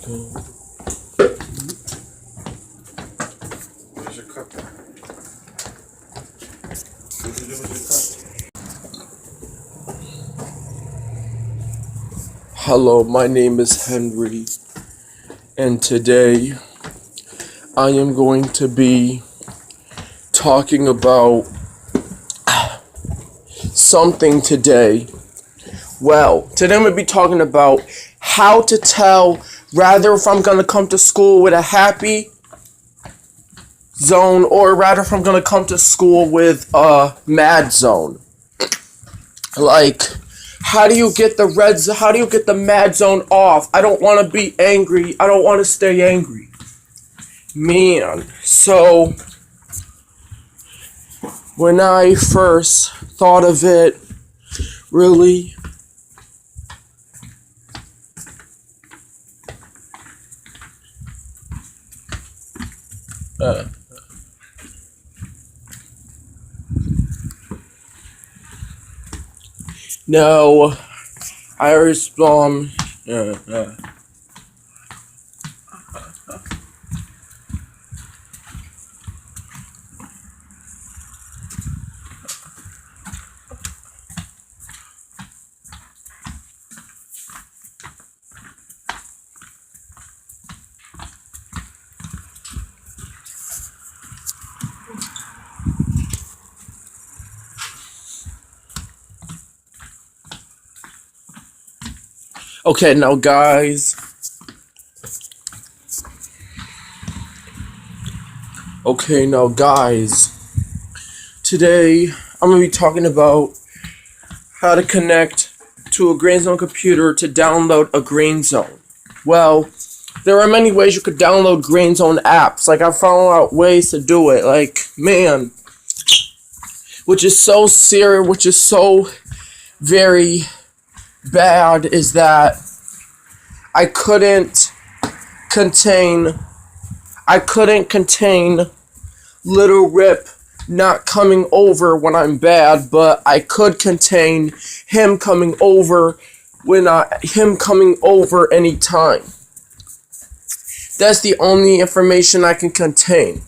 Where's your cup? What'd you do with your cup? Hello, my name is Henry, and today I am going to be talking about something today. Well, today I'm going to be talking about how to tell rather if I'm going to come to school with a happy zone or rather if I'm going to come to school with a mad zone. Like, how do you get the mad zone off? I don't want to be angry. I don't want to stay angry. Man, so when I first thought of it, really, no, I respond, Okay, now guys. Today I'm going to be talking about how to connect to a Green Zone computer to download a Green Zone. Well, there are many ways you could download Green Zone apps. Like, I found out ways to do it. Like, man, which is so very bad is that I couldn't contain Little Rip not coming over when I'm bad, but I could contain him coming over anytime. That's the only information I can contain.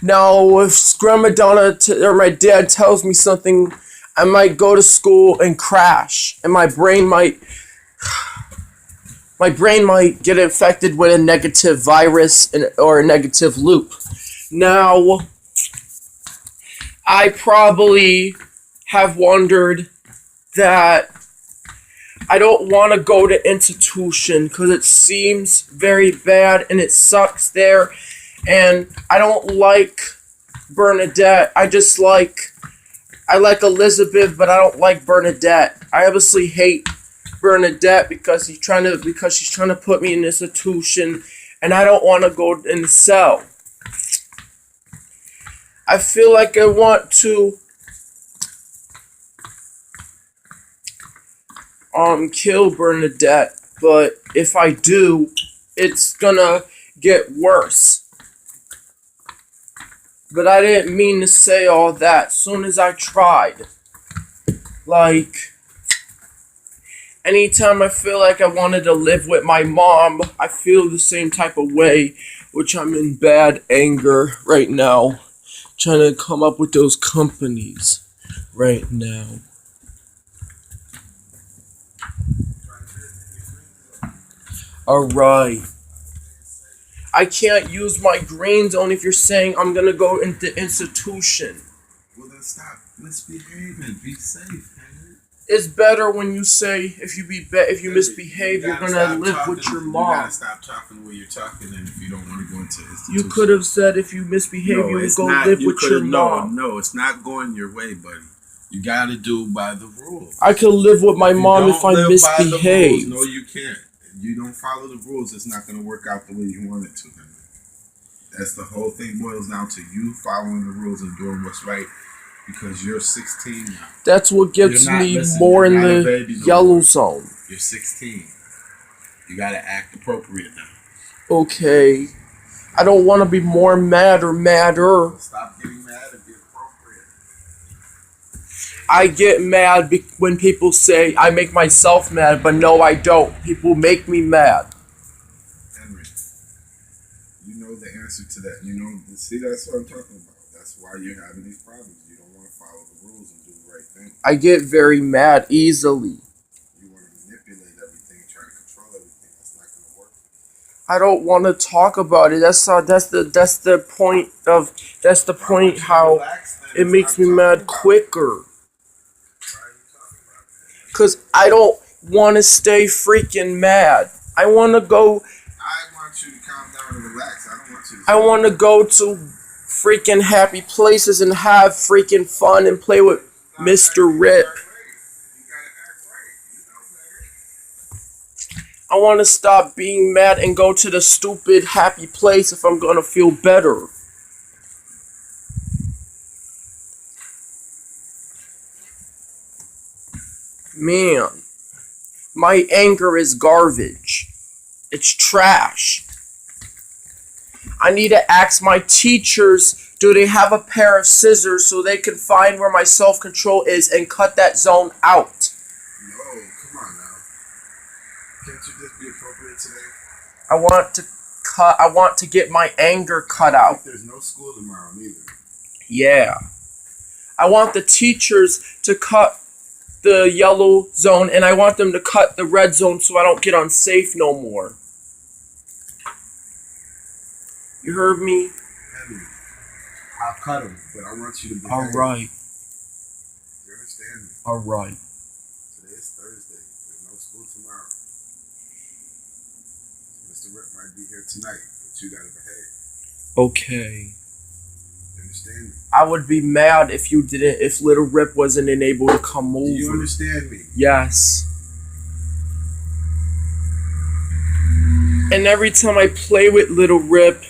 Now, if Grandma Donna or my dad tells me something, I might go to school and crash, and my brain might get infected with a negative virus or a negative loop. Now, I probably have wondered that I don't want to go to institution because it seems very bad and it sucks there, and I don't like Bernadette. I like Elizabeth, but I don't like Bernadette. I obviously hate Bernadette because she's trying to put me in an institution, and I don't want to go in the cell. I feel like I want to kill Bernadette, but if I do, it's gonna get worse. But I didn't mean to say all that soon as I tried. Like, anytime I feel like I wanted to live with my mom, I feel the same type of way, which I'm in bad anger right now, trying to come up with those companies right now. Alright. I can't use my Green Zone if you're saying I'm gonna go into institution. Well, then stop misbehaving. Be safe, Henry. It's better when you say if you misbehave, you're gonna live with your mom. You gotta stop talking the way you're talking, and if you don't want to go into institution. You could have said if you misbehave, you would go live with your mom. No, it's not going your way, buddy. You gotta do by the rules. I could live with my mom if I misbehave. No, you can't. If you don't follow the rules, it's not gonna work out the way you want it to, Henry. That's the whole thing boils down to you following the rules and doing what's right. Because you're 16 now. That's what gets me more in the yellow zone. You're 16. You gotta act appropriate now. Okay. I don't want to be more mad or madder. Stop getting mad and be appropriate. I get mad when people say I make myself mad, but no, I don't. People make me mad. answer to that. You know, see, that's what I'm talking about. That's why you're having these problems. You don't want to follow the rules and do the right thing. I get very mad easily. You want to manipulate everything, try to control everything. That's not going to work. I don't want to talk about it. That's the point of how it makes me mad quicker. Cause I don't want to stay freaking mad. I want to go. I want you to calm down and relax. I don't want you to. I want to go to freaking happy places and have freaking fun and play with Mr. Rip. I want to stop being mad and go to the stupid happy place if I'm gonna feel better. Man, my anger is garbage. It's trash. I need to ask my teachers, do they have a pair of scissors so they can find where my self-control is and cut that zone out? No, come on now. Can't you just be appropriate today? I want to get my anger cut out. There's no school tomorrow either. Yeah. I want the teachers to cut the yellow zone and I want them to cut the red zone so I don't get unsafe no more. You heard me? Henry, I'll cut them, but I want you to be Alright. You understand me? Alright. Today is Thursday. There's no school tomorrow. Mr. Rip might be here tonight, but you gotta behave. Okay. You understand me? I would be mad if Little Rip wasn't able to come over. Do you understand me? Yes. And every time I play with Little Rip,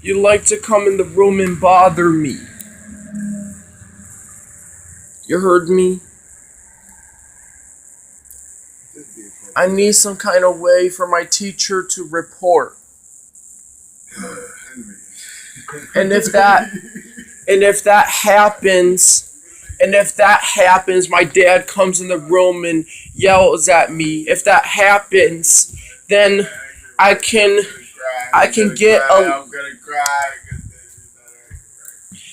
you like to come in the room and bother me. You heard me? I need some kind of way for my teacher to report. Henry. And if that happens, my dad comes in the room and yells at me. If that happens, then I can get a.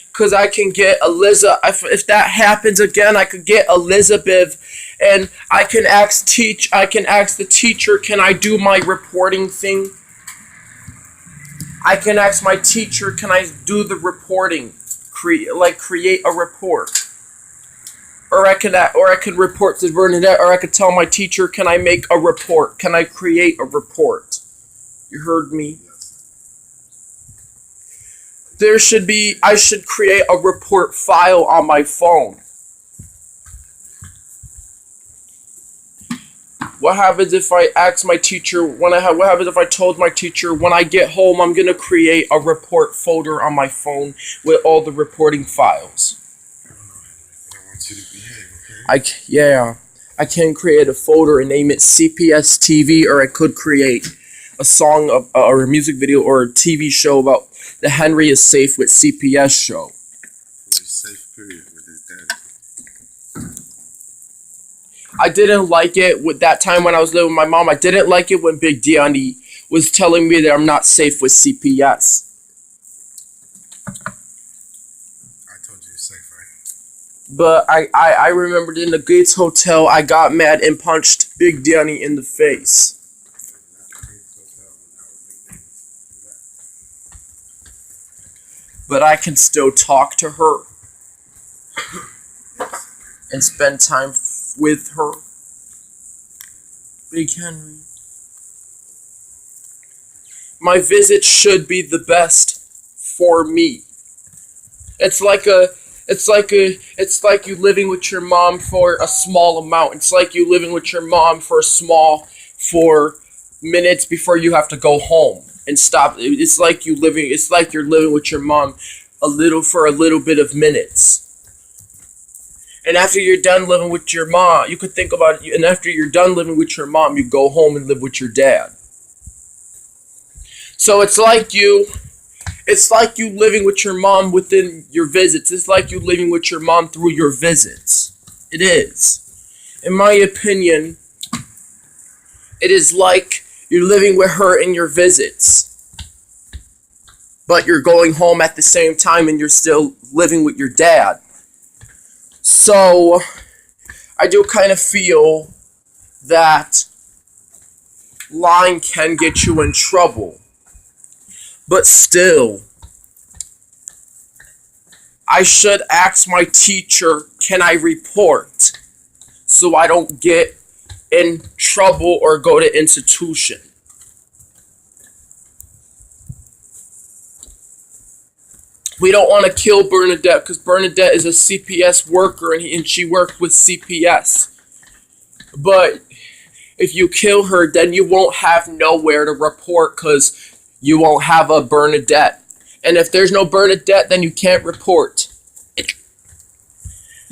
Because I can get Elizabeth. If that happens again, I could get Elizabeth, and I can ask the teacher, can I do my reporting thing? I can ask my teacher, can I do the reporting? Create a report. Or I could report to Bernadette, or I could tell my teacher, can I make a report? Can I create a report? You heard me? I should create a report file on my phone. What happens if I ask my teacher, what happens if I told my teacher, when I get home, I'm going to create a report folder on my phone with all the reporting files? I want you to behave, okay? I can create a folder and name it CPS TV, or I could create a song or a music video or a TV show about the Henry is Safe with CPS show. Henry's safe, period, with his daddy. I didn't like it with that time when I was living with my mom. I didn't like it when Big Diani was telling me that I'm not safe with CPS. I told you you're safe, right? But I remembered in the Gates Hotel, I got mad and punched Big Diani in the face. But I can still talk to her and spend time with her. Big Henry. My visit should be the best for me. It's like you living with your mom for a small amount. It's like you living with your mom for minutes before you have to go home and stop. It's like you're living with your mom a little bit of minutes. And after you're done living with your mom, you could think about it. And after you're done living with your mom, you go home and live with your dad. So it's like you living with your mom within your visits. It's like you living with your mom through your visits. It is. In my opinion, it is like you're living with her in your visits. but you're going home at the same time and you're still living with your dad. So I do kind of feel that lying can get you in trouble. But still, I should ask my teacher, can I report? So I don't get in trouble or go to institution. We don't want to kill Bernadette because Bernadette is a CPS worker and she worked with CPS. But if you kill her, then you won't have nowhere to report because you won't have a Bernadette. And if there's no Bernadette, then you can't report.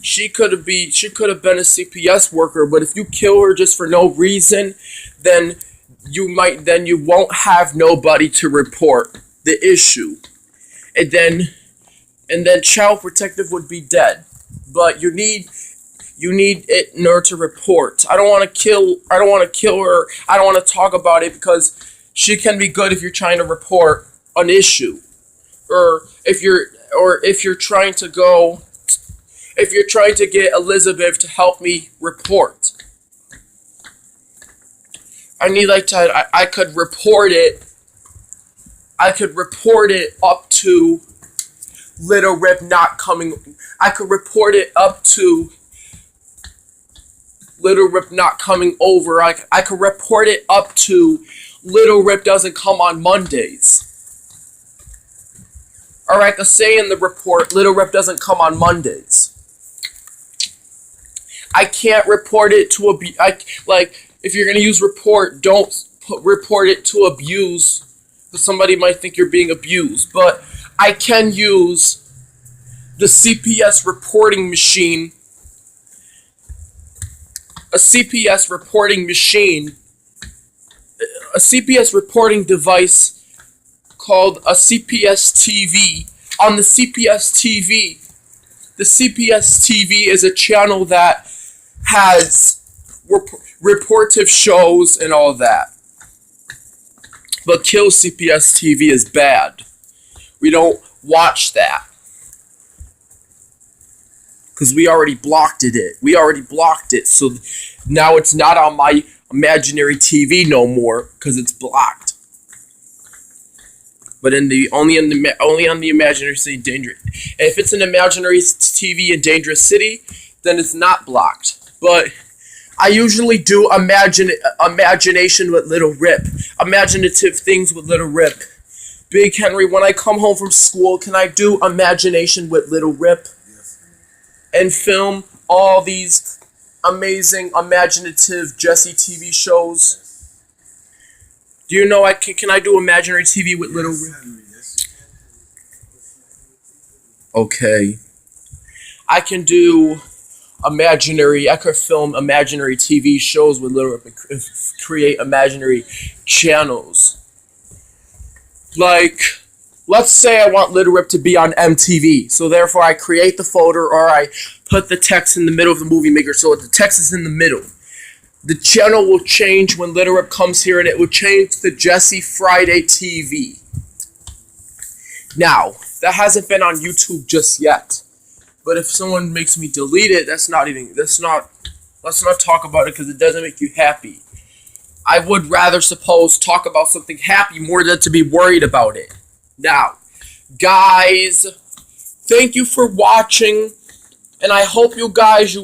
She could have been a CPS worker, but if you kill her just for no reason, then you won't have nobody to report the issue. And then Child Protective would be dead. But you need it in order to report. I don't want to kill her. I don't want to talk about it because she can be good if you're trying to report an issue. Or if you're trying to get Elizabeth to help me report. I could report it. I could report it up to Little Rip not coming. I could report it up to Little Rip not coming over. I could report it up to Little Rip doesn't come on Mondays. Or I could say in the report, Little Rip doesn't come on Mondays. I can't report it to if you're gonna use report, don't report it to abuse, because somebody might think you're being abused. But I can use the CPS reporting machine, a CPS reporting device called a CPS TV. On the CPS TV is a channel that has reportive shows and all that. But Kill CPS TV is bad. We don't watch that. Because we already blocked it. So now it's not on my imaginary TV no more because it's blocked. But only on the imaginary city dangerous. If it's an imaginary TV in Dangerous City, then it's not blocked. But I usually do imagination with Little Rip. Imaginative things with Little Rip. Big Henry, when I come home from school, can I do imagination with Little Rip? Yes. And film all these amazing imaginative Jesse TV shows? Do you know can I do imaginary TV with Little Rip? Okay. I could film imaginary TV shows with Little Rip and create imaginary channels. Like, let's say I want Little Rip to be on MTV, so therefore I create the folder or I put the text in the middle of the movie maker so the text is in the middle. The channel will change when Little Rip comes here and it will change to Jesse Friday TV. Now, that hasn't been on YouTube just yet. But if someone makes me delete it, let's not talk about it because it doesn't make you happy. I would rather talk about something happy more than to be worried about it. Now, guys, thank you for watching, and I hope you guys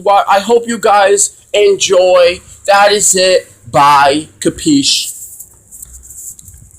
enjoy. That is it. Bye. Capiche?